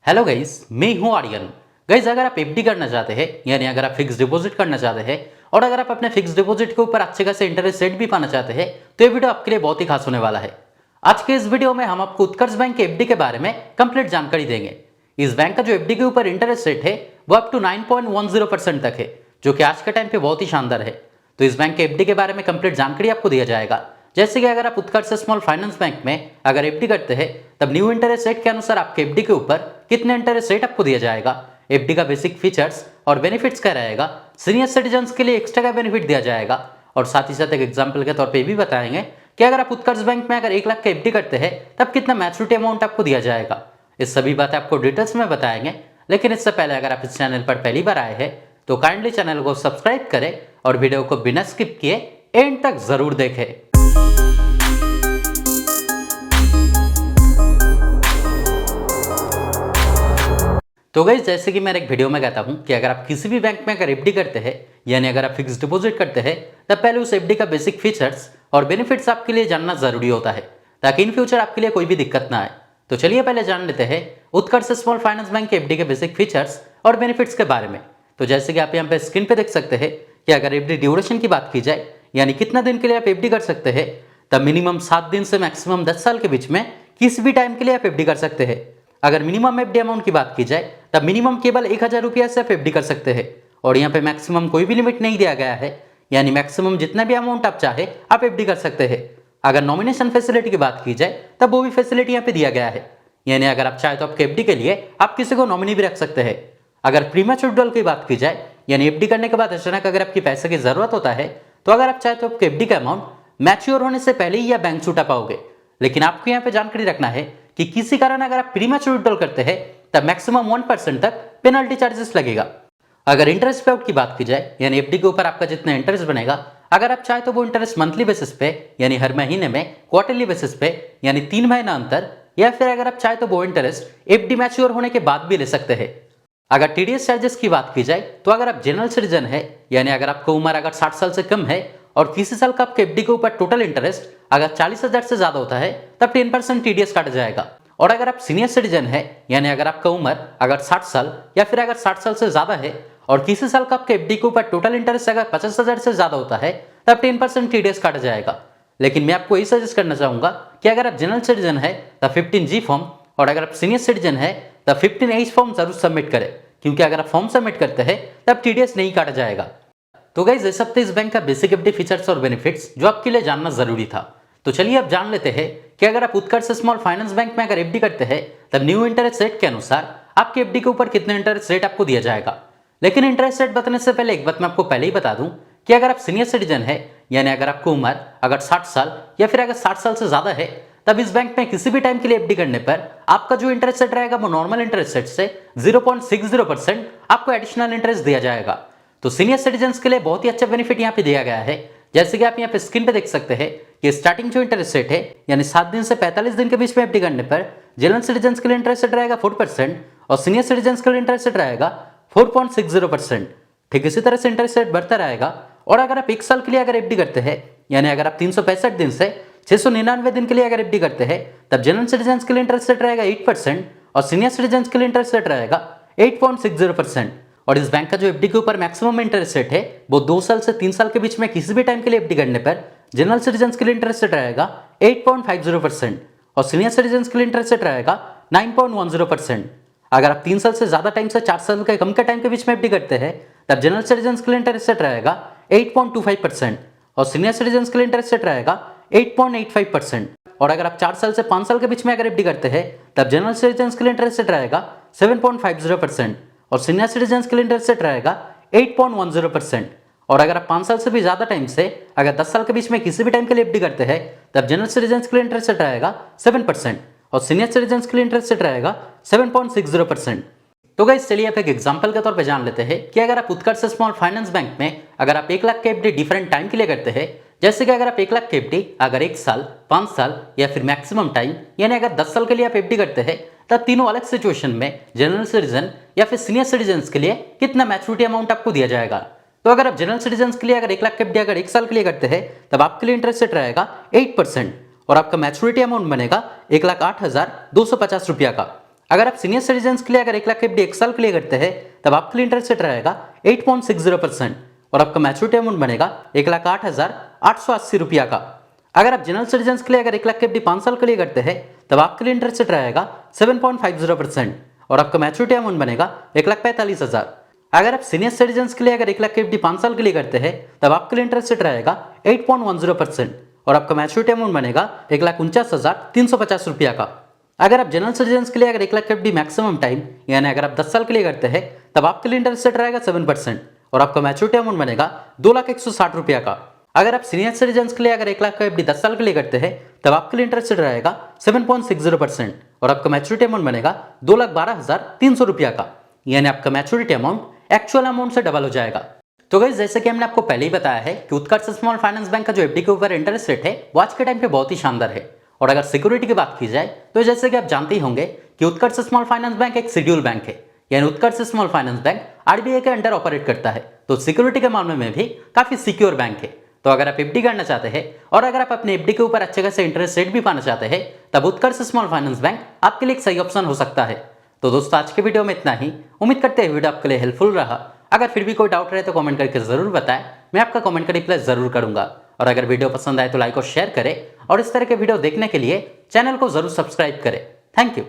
Hello guys, मैं हूं Aryan. Guys, अगर आप एफडी करना चाहते हैं यानी अगर आप फिक्स डिपॉजिट करना चाहते हैं और अगर आप अपने फिक्स डिपॉजिट के ऊपर अच्छे खासे इंटरेस्ट रेट भी पाना चाहते हैं तो ये वीडियो आपके लिए बहुत ही खास होने वाला है। आज के इस वीडियो में हम आपको उत्कर्ष बैंक के एफडी के बारे में कंप्लीट जानकारी देंगे। इस बैंक का जो एफडी के ऊपर इंटरेस्ट रेट है वो अप टू 9.10% तक है, जो कि आज के टाइम पे बहुत ही शानदार है। तो इस बैंक के एफडी के बारे में कंप्लीट जानकारी आपको दिया जाएगा। जैसे कि अगर आप उत्कर्ष स्मॉल फाइनेंस बैंक में अगर एफडी करते हैं तब न्यू इंटरेस्ट रेट के अनुसार आपके एफडी के ऊपर कितने इंटरेस्ट रेट आपको दिया जाएगा, एफडी का बेसिक फीचर्स और बेनिफिट्स क्या रहेगा, सीनियर सिटीजन्स के लिए एक्स्ट्रा का बेनिफिट दिया जाएगा और साथ ही साथ एक एग्जांपल के तौर पे भी बताएंगे कि अगर आप उत्कर्ष बैंक में अगर 1 लाख का एफडी करते हैं तब कितना मैच्योरिटी अमाउंट आपको दिया जाएगा। इस सभी बातें आपको डिटेल्स में बताएंगे, लेकिन इससे पहले अगर आप इस चैनल पर पहली बार आए हैं तो काइंडली चैनल को सब्सक्राइब करें और वीडियो को बिना स्किप किए एंड तक जरूर देखें। तो गाइस, जैसे कि मैं एक वीडियो में कहता हूं कि अगर आप किसी भी बैंक में अगर एफडी करते हैं यानी अगर आप फिक्स डिपॉजिट करते हैं तब पहले उस एफडी का बेसिक फीचर्स और बेनिफिट्स आपके लिए जानना जरूरी होता है ताकि इन फ्यूचर आपके लिए कोई भी दिक्कत ना आए। तो चलिए पहले जान लेते हैं उत्कर्ष स्मॉल फाइनेंस बैंक के एफडी के बेसिक फीचर्स और बेनिफिट्स के बारे में। तो जैसे कि आप यहाँ पे स्क्रीन पे देख सकते हैं कि अगर एफडी ड्यूरेशन की बात की जाए यानी कितना दिन के लिए आप एफडी कर सकते हैं, तब मिनिमम 7 दिन से मैक्सिमम 10 साल के बीच में किसी भी टाइम के लिए आप एफडी कर सकते हैं। अगर मिनिमम एफडी अमाउंट की बात की जाए तब मिनिमम केवल 1000 रुपया से आप एफडी कर सकते हैं और यहाँ पे मैक्सिमम कोई भी लिमिट नहीं दिया गया है, यानी मैक्सिमम जितना भी अमाउंट आप चाहे आप एफडी कर सकते हैं। अगर नॉमिनेशन फैसिलिटी की बात की जाए तब वो भी फैसिलिटी यहाँ पे दिया गया है, यानी अगर आप चाहे तो आपके एफडी के लिए आप किसी को नॉमिनी भी रख सकते हैं। अगर प्रीमैच्योर विड्रॉल की बात की जाए यानी एफडी करने के बाद अचानक अगर आपकी पैसे की जरूरत होता है तो अगर आप चाहे तो आपके एफडी का अमाउंट मैच्योर होने से पहले ही या बैंक से उठा पाओगे। लेकिन आपको यहाँ पे जानकारी रखना है कि किसी कारण अगर आप प्रीमैच्योर विड्रॉल करते हैं तब मैक्सिमम 1% तक पेनल्टी चार्जेस लगेगा। अगर इंटरेस्ट पे आउट की बात की जाए यानी एफडी के ऊपर आपका जितना इंटरेस्ट बनेगा, अगर आप चाहे तो वो इंटरेस्ट मंथली बेसिस पे यानी हर महीने में, क्वार्टरली बेसिस पे यानी 3 महीना अंतर, या फिर अगर आप चाहे तो वो इंटरेस्ट एफडी मैच्योर होने के बाद भी ले सकते हैं। अगर टीडीएस चार्जेस की बात की जाए तो अगर आप जनरल सिटीजन है यानी अगर आपको उम्र अगर 60 साल से कम है और किसी साल का आपके एफडी के ऊपर टोटल इंटरेस्ट अगर 40,000 से ज्यादा होता है तब 10% टीडीएस काटा जाएगा। और अगर आप सीनियर सिटीजन है यानी अगर आपका उम्र अगर 60 साल या फिर अगर 60 साल से ज्यादा है और किसी साल का आपके एफडी के ऊपर टोटल इंटरेस्ट अगर 50,000 से ज्यादा होता है तब 10% टीडीएस काटा जाएगा। लेकिन मैं आपको यही सजेस्ट करना चाहूंगा कि अगर आप जनरल सिटीजन है तब 15G फॉर्म और अगर आप सीनियर सिटीजन है तब 15H फॉर्म जरूर सबमिट करें, क्योंकि अगर आप फॉर्म सबमिट करते हैं तब टीडीएस नहीं काटा जाएगा। तो गाइस, इस हफ्ते इस बैंक का बेसिक एफडी फीचर्स और बेनिफिट्स जो आपके लिए जानना जरूरी था। तो चलिए अब जान लेते हैं कि अगर आप उत्कर्ष स्मॉल फाइनेंस बैंक में अगर एफडी करते हैं तब न्यू इंटरेस्ट रेट के अनुसार आपके एफडी के ऊपर कितने इंटरेस्ट रेट आपको दिया जाएगा। लेकिन इंटरेस्ट रेट बताने से पहले एक बात मैं आपको पहले ही बता दूं कि अगर आप सीनियर सिटीजन है यानी अगर आपको उम्र अगर 60 साल या फिर अगर 60 साल से ज्यादा है तब इस बैंक में किसी भी टाइम के लिए एफडी करने पर आपका जो इंटरेस्ट रेट रहेगा वो नॉर्मल इंटरेस्ट रेट से 0.60% आपको एडिशनल इंटरेस्ट दिया जाएगा। तो सीनियर सिटीजन्स के लिए बहुत ही अच्छा बेनिफिट यहाँ पे दिया गया है। जैसे कि आप यहाँ पे स्क्रीन पे देख सकते हैं कि स्टार्टिंग जो इंटरेस्ट रेट है यानी 7 दिन से 45 दिन के बीच में एफडी करने पर जनरल सिटीजन्स के लिए इंटरेस्ट रेट रहेगा 4% और सीनियर सिटीजन्स के लिए इंटरेस्ट रेट रहेगा 4.60%। ठीक इसी तरह से इंटरेस्ट रेट बढ़ता रहेगा। और अगर आप 1 साल के लिए अगर एफडी करते हैं यानी अगर आप 365 दिन से 699 दिन के लिए अगर एफडी करते हैं तब जनरल सिटीजन्स के लिए इंटरेस्ट रेट रहेगा 8% और सीनियर सिटीजन्स के लिए इंटरेस्ट रेट रहेगा 8.60%। और इस बैंक का जो एफडी के ऊपर मैक्सिमम इंटरेस्ट रेट है वो 2 साल से 3 साल के बीच में किसी भी टाइम के लिए एफडी करने पर जनरल सिटीजन्स के लिए इंटरेस्ट रेट रहेगा 8.50% और सीनियर सिटीजन्स के लिए इंटरेस्ट रेट रहेगा 9.10%। अगर आप 3 साल से ज्यादा टाइम से 4 साल के कम के टाइम के बीच में एफडी करते हैं तब जनरल सिटीजन्स के लिए इंटरेस्ट रेट रहेगा 8.25% और सीनियर सिटीजन्स के लिए इंटरेस्ट रेट रहेगा 8.85%। और अगर आप 4 साल से 5 साल के बीच में अगर एफडी करते हैं तब जनरल सिटीजन्स के लिए इंटरेस्ट रेट रहेगा 7.50% और सीनियर सिटीजन्स के लिए इंटरेस्ट रेट रहेगा 8.10%। और अगर आप 5 साल से भी ज्यादा टाइम से अगर 10 साल के बीच में किसी भी टाइम के लिए एफडी करते हैं तब जनरल सिटीजन्स के लिए इंटरेस्ट रेट रहेगा 7% और सीनियर सिटीजन्स के लिए इंटरेस्ट रेट रहेगा 7.60%। तो गाइस, चलिए आप एक एग्जांपल के तौर पे जान लेते हैं कि अगर आप उत्कर्ष स्मॉल फाइनेंस बैंक में अगर आप 1 लाख के एफडी डिफरेंट टाइम के लिए करते हैं, जैसे कि अगर आप 1 लाख के एफडी अगर 1 साल, 5 साल या फिर मैक्सिमम टाइम यानी अगर 10 साल के लिए आप एफडी करते हैं तब तीनों अलग सिचुएशन में जनरल सिटीजन या फिर सीनियर सिटीजन्स के लिए कितना मैच्योरिटी अमाउंट आपको दिया जाएगा। तो अगर आप जनरल सिटीजन्स के लिए अगर 1 लाख के एफडी अगर 1 साल के लिए करते हैं तब आपके लिए इंटरेस्ट रेट रहेगा 8% और आपका मैच्योरिटी अमाउंट बनेगा 1,08,250 रुपया का। अगर आप सीनियर सिटीजन के लिए अगर 1 लाख एफडी 1 साल के लिए करते हैं तब आपके लिए इंटरेस्ट रेट रहेगा 8.60% और आपका मैच्योरिटी अमाउंट बनेगा 1,08,880 रुपया का। अगर आप जनरल सिटीजन के लिए अगर 1 लाख एफडी 5 साल के लिए करते हैं तब आपके लिए इंटरेस्ट रेट रहेगा 7.50% और आपका मैच्योरिटी अमाउंट बनेगा 1,45,000। अगर आप सीनियर सिटीजन के लिए अगर 1 लाख एफडी 5 साल के लिए करते हैं तब आपके लिए इंटरेस्ट रेट रहेगा 8.10% और आपका मैच्योरिटी अमाउंट बनेगा 1,49,350 रुपया का। अगर आप जनरल सिटीजन के लिए अगर 1 लाख एफडी मैक्सिमम टाइम यानी अगर आप 10 साल के लिए करते हैं तब आपके लिए इंटरेस्ट रेट रहेगा 7% और आपका मैच्योरिटी अमाउंट बनेगा 2,01,60 रुपया का। अगर आप सीनियर सिटीजन के लिए अगर 1 लाख एफडी 10 साल के लिए करते हैं तब आपके लिए इंटरेस्ट रेट रहेगा 7.60% और आपका मैच्योरिटी अमाउंट बनेगा 2,12,300 रुपया का, यानी आपका मैच्योरिटी अमाउंट एक्चुअल अमाउंट से डबल हो जाएगा। तो गाइस जैसे कि हमने आपको पहले ही बताया है कि उत्कर्ष स्मॉल फाइनेंस बैंक का जो एफडी के ऊपर इंटरेस्ट रेट है वो आज के टाइम पे बहुत ही शानदार है। और अगर सिक्योरिटी की बात की जाए तो जैसे कि आप जानते ही होंगे कि उत्कर्ष स्मॉल फाइनेंस बैंक एक शेड्यूल बैंक है, यानी उत्कर्ष स्मॉल फाइनेंस बैंक आरबीआई के अंडर ऑपरेट करता है, तो सिक्योरिटी के मामले में भी काफी सिक्योर बैंक है। तो अगर आप एफडी करना चाहते हैं और अगर आप अपने एफडी के ऊपर अच्छे खासे इंटरेस्ट रेट भी पाना चाहते हैं तब उत्कर्ष स्मॉल फाइनेंस बैंक आपके लिए एक सही ऑप्शन हो सकता है। तो दोस्तों आज के वीडियो में इतना ही। उम्मीद करते हैं वीडियो आपके लिए हेल्पफुल रहा। अगर फिर भी कोई डाउट रहे तो कमेंट करके जरूर बताएं, मैं आपका कमेंट का रिप्लाई जरूर करूंगा। और अगर वीडियो पसंद आए तो लाइक और शेयर करें और इस तरह के वीडियो देखने के लिए चैनल को जरूर सब्सक्राइब करें। Thank you.